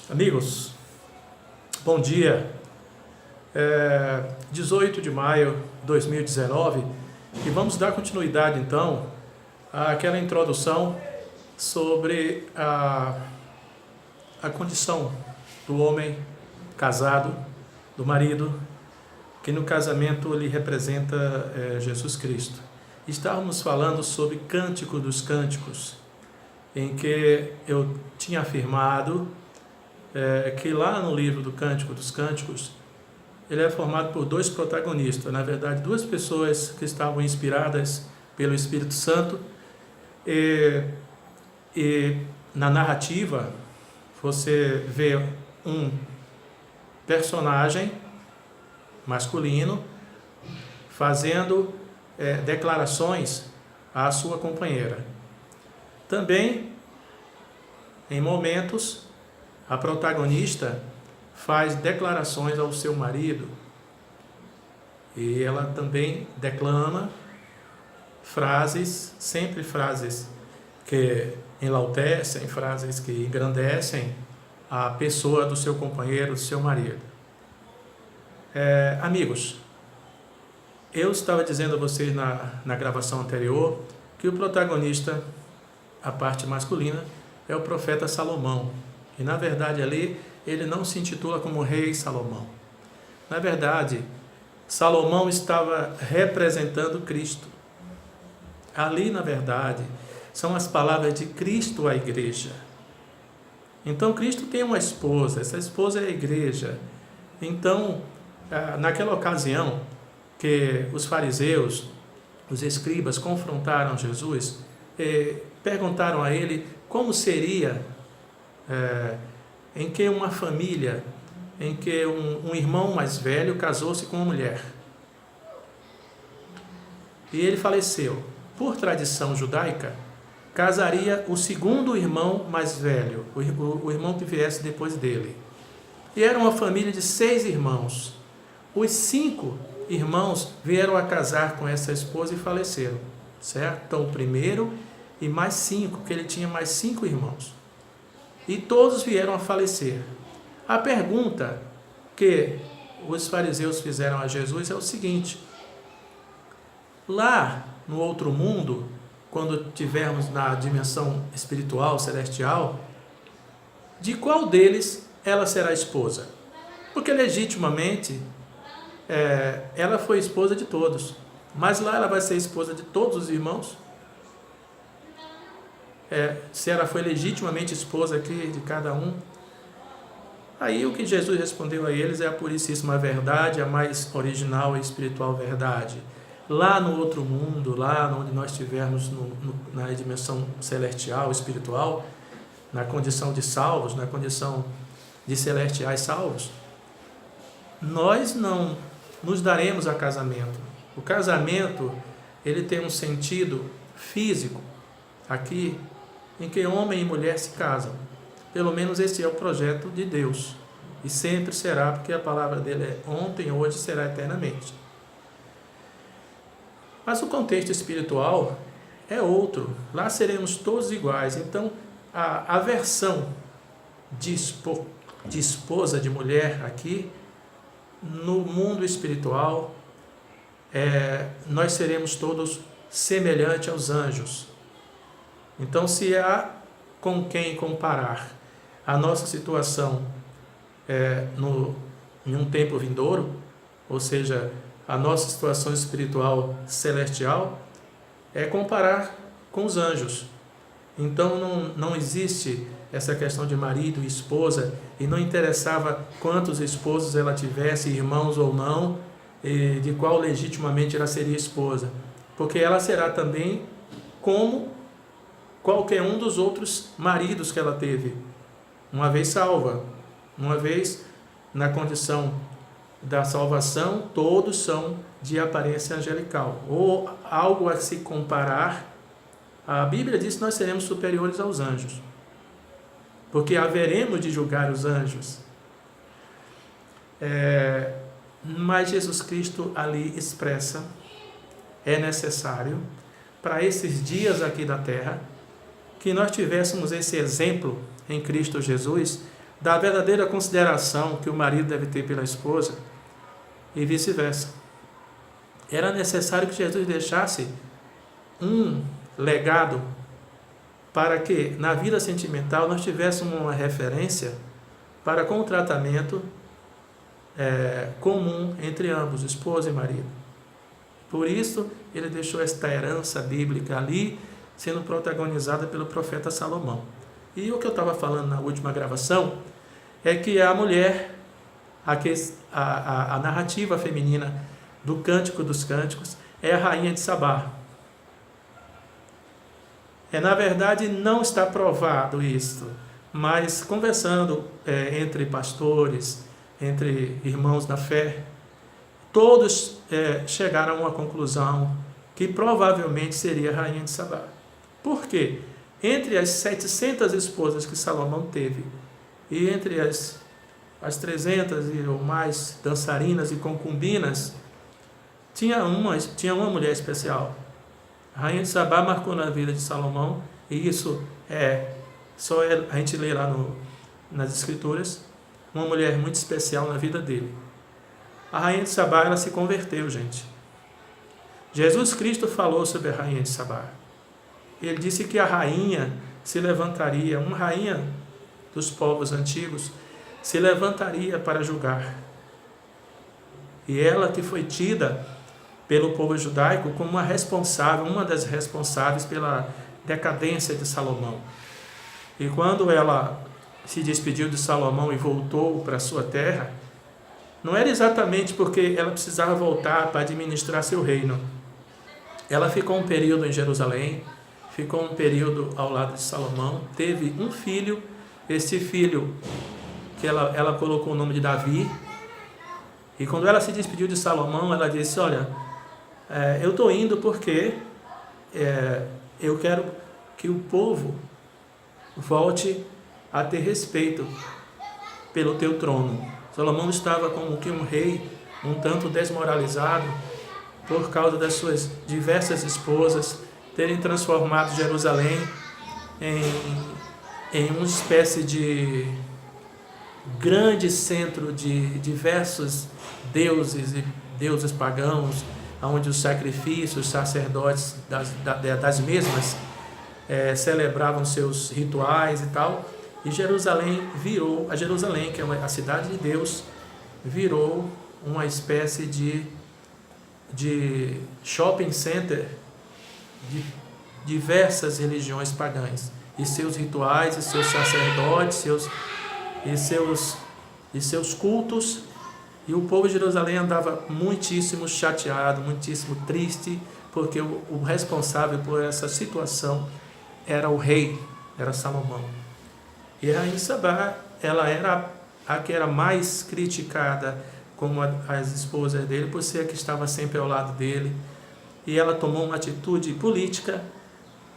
Amigos, bom dia. 18 de maio de 2019 e vamos dar continuidade então àquela introdução sobre a condição do homem casado, do marido, que no casamento ele representa Jesus Cristo. Estávamos falando sobre Cântico dos Cânticos, em que eu tinha afirmado que lá no livro do Cântico dos Cânticos, ele é formado por dois protagonistas, na verdade duas pessoas que estavam inspiradas pelo Espírito Santo, e na narrativa você vê um personagem masculino fazendo declarações à sua companheira. Também, em momentos, a protagonista faz declarações ao seu marido e ela também declama frases, sempre frases que enaltecem, frases que engrandecem a pessoa do seu companheiro, do seu marido. Amigos, eu estava dizendo a vocês na gravação anterior que o protagonista, a parte masculina, é o profeta Salomão. E na verdade ali ele não se intitula como rei Salomão. Na verdade, Salomão estava representando Cristo. Ali, na verdade, são as palavras de Cristo à igreja. Então, Cristo tem uma esposa, essa esposa é a igreja. Então, naquela ocasião que os fariseus, os escribas confrontaram Jesus, perguntaram a ele como seria em que uma família, em que um irmão mais velho casou-se com uma mulher. E ele faleceu. Por tradição judaica, casaria o segundo irmão mais velho, o irmão que viesse depois dele. E era uma família de 6 irmãos. Os 5 irmãos vieram a casar com essa esposa e faleceram, certo? Então, o primeiro e mais 5, porque ele tinha mais 5 irmãos. E todos vieram a falecer. A pergunta que os fariseus fizeram a Jesus é o seguinte: lá no outro mundo, quando tivermos na dimensão espiritual, celestial, de qual deles ela será esposa? Porque legitimamente ela foi esposa de todos, mas lá ela vai ser esposa de todos os irmãos? Se ela foi legitimamente esposa aqui de cada um. Aí o que Jesus respondeu a eles é a purissíssima verdade, a mais original e espiritual verdade. Lá no outro mundo, lá onde nós estivermos na dimensão celestial, espiritual, na condição de salvos, na condição de celestiais salvos, nós não nos daremos a casamento. O casamento, ele tem um sentido físico aqui, em que homem e mulher se casam. Pelo menos esse é o projeto de Deus. E sempre será, porque a palavra dele é ontem, hoje, será eternamente. Mas o contexto espiritual é outro. Lá seremos todos iguais. Então, a versão de esposa, de mulher aqui, no mundo espiritual, nós seremos todos semelhantes aos anjos. Então, se há com quem comparar a nossa situação em um tempo vindouro, ou seja, a nossa situação espiritual celestial, é comparar com os anjos. Então, não existe essa questão de marido e esposa, e não interessava quantos esposos ela tivesse, irmãos ou não, e de qual legitimamente ela seria esposa, porque ela será também como qualquer um dos outros maridos que ela teve, uma vez salva, uma vez na condição da salvação, todos são de aparência angelical, ou algo a se comparar. A Bíblia diz que nós seremos superiores aos anjos, porque haveremos de julgar os anjos. Mas Jesus Cristo ali expressa, é necessário, para esses dias aqui da terra, que nós tivéssemos esse exemplo em Cristo Jesus, da verdadeira consideração que o marido deve ter pela esposa e vice-versa. Era necessário que Jesus deixasse um legado para que na vida sentimental nós tivéssemos uma referência para com o tratamento comum entre ambos, esposa e marido. Por isso, ele deixou esta herança bíblica ali, sendo protagonizada pelo profeta Salomão. E o que eu estava falando na última gravação é que a mulher, a narrativa feminina do Cântico dos Cânticos, é a rainha de Sabá. Na verdade, não está provado isto, mas conversando entre pastores, entre irmãos na fé, todos chegaram a uma conclusão que provavelmente seria a rainha de Sabá. Por quê? Entre as 700 esposas que Salomão teve e entre as 300 ou mais dançarinas e concubinas, tinha uma mulher especial. A rainha de Sabá marcou na vida de Salomão, e isso a gente lê lá nas Escrituras, uma mulher muito especial na vida dele. A rainha de Sabá, ela se converteu, gente. Jesus Cristo falou sobre a rainha de Sabá. Ele disse que a rainha se levantaria, uma rainha dos povos antigos, se levantaria para julgar. E ela que foi tida pelo povo judaico como uma das responsáveis pela decadência de Salomão. E quando ela se despediu de Salomão e voltou para a sua terra, não era exatamente porque ela precisava voltar para administrar seu reino. Ela ficou um período em Jerusalém, ficou um período ao lado de Salomão, teve um filho, esse filho que ela colocou o nome de Davi, e quando ela se despediu de Salomão, ela disse, olha, eu estou indo porque eu quero que o povo volte a ter respeito pelo teu trono. Salomão estava como que um rei um tanto desmoralizado por causa das suas diversas esposas terem transformado Jerusalém em uma espécie de grande centro de diversos deuses e deuses pagãos, onde os sacrifícios, os sacerdotes das mesmas celebravam seus rituais e tal. E Jerusalém virou, a Jerusalém, que é a cidade de Deus, virou uma espécie de shopping center de diversas religiões pagãs, e seus rituais, e seus sacerdotes, e seus cultos. E o povo de Jerusalém andava muitíssimo chateado, muitíssimo triste, porque o responsável por essa situação era o rei, era Salomão. E a rainha Sabá, ela era a que era mais criticada como as esposas dele, por ser a que estava sempre ao lado dele. E ela tomou uma atitude política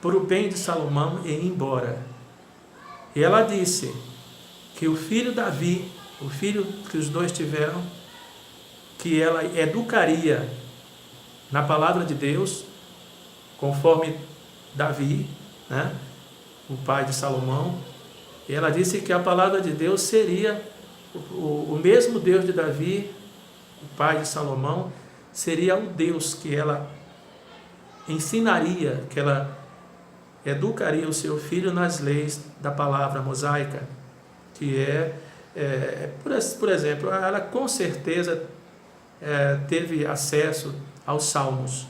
por o bem de Salomão e ir embora. E ela disse que o filho Davi, o filho que os dois tiveram, que ela educaria na palavra de Deus, conforme Davi, né, o pai de Salomão. E ela disse que a palavra de Deus seria o mesmo Deus de Davi, o pai de Salomão, seria o Deus que ela ensinaria, que ela educaria o seu filho nas leis da palavra mosaica, que por exemplo, ela com certeza teve acesso aos Salmos.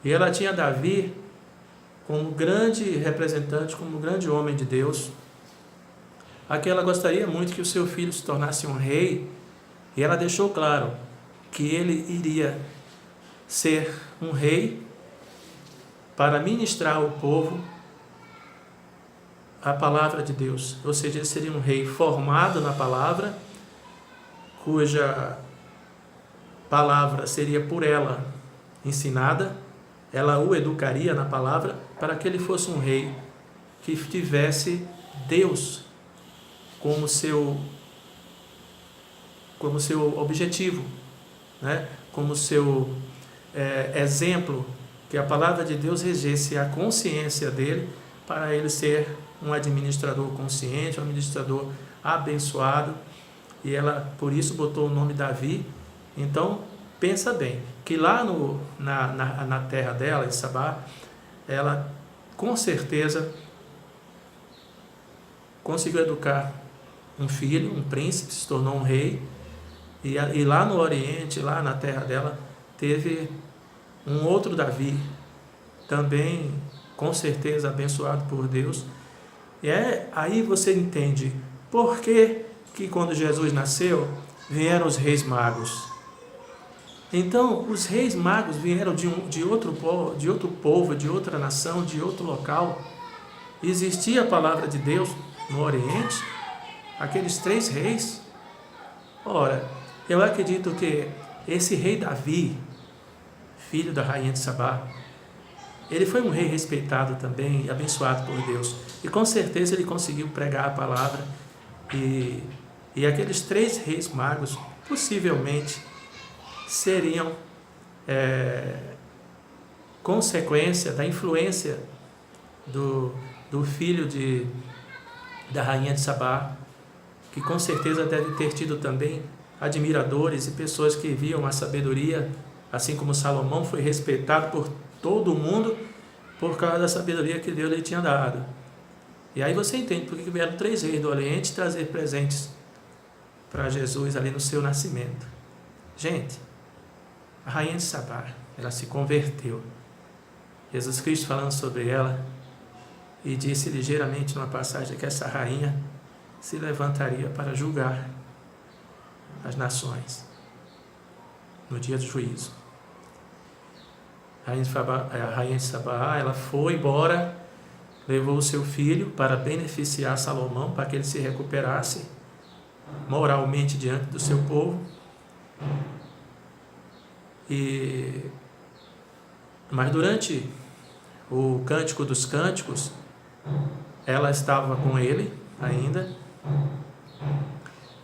E ela tinha Davi como grande representante, como grande homem de Deus, a que ela gostaria muito que o seu filho se tornasse um rei, e ela deixou claro que ele iria ser um rei para ministrar ao povo a palavra de Deus. Ou seja, ele seria um rei formado na palavra, cuja palavra seria por ela ensinada, ela o educaria na palavra, para que ele fosse um rei que tivesse Deus como seu objetivo, né? Como seu exemplo, que a palavra de Deus regesse a consciência dele, para ele ser um administrador consciente, um administrador abençoado, e ela por isso botou o nome Davi. Então pensa bem, que lá na terra dela, em Sabá, ela com certeza conseguiu educar um filho, um príncipe, se tornou um rei, e lá no Oriente, lá na terra dela, teve um outro Davi, também com certeza abençoado por Deus. E aí você entende por que quando Jesus nasceu, vieram os reis magos. Então, os reis magos vieram de outro povo, de outra nação, de outro local. Existia a palavra de Deus no Oriente, aqueles 3 reis. Ora, eu acredito que esse rei Davi, filho da rainha de Sabá, ele foi um rei respeitado também, abençoado por Deus. E com certeza ele conseguiu pregar a palavra. E aqueles 3 reis magos, possivelmente, seriam consequência da influência do filho da rainha de Sabá, que com certeza deve ter tido também admiradores e pessoas que viam a sabedoria, assim como Salomão foi respeitado por todo mundo por causa da sabedoria que Deus lhe tinha dado. E aí você entende por que vieram 3 reis do Oriente trazer presentes para Jesus ali no seu nascimento. Gente, a rainha de Sabá, ela se converteu. Jesus Cristo falando sobre ela, e disse ligeiramente numa passagem que essa rainha se levantaria para julgar as nações no dia do juízo. A rainha de Sabá, ela foi embora, levou o seu filho para beneficiar Salomão, para que ele se recuperasse moralmente diante do seu povo. Mas durante o Cântico dos Cânticos, ela estava com ele ainda,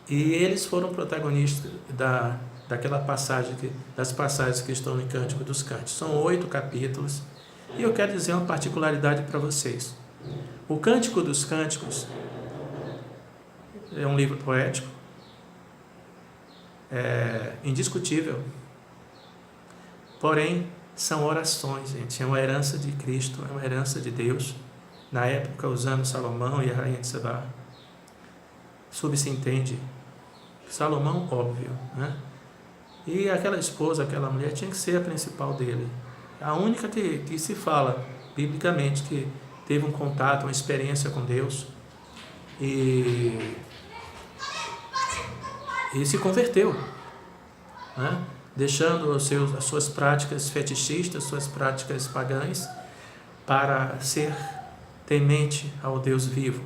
e eles foram protagonistas daquela passagem, das passagens que estão no Cântico dos Cânticos. São 8 capítulos, e eu quero dizer uma particularidade para vocês. O Cântico dos Cânticos é um livro poético, indiscutível, porém são orações, gente, é uma herança de Cristo, é uma herança de Deus. Na época, usando Salomão e a rainha de Sabá, subse-entende Salomão, óbvio, né? E aquela esposa, aquela mulher, tinha que ser a principal dele, a única que se fala biblicamente que teve um contato, uma experiência com Deus e se converteu, né? Deixando as suas práticas fetichistas, suas práticas pagãs, para ser temente ao Deus vivo.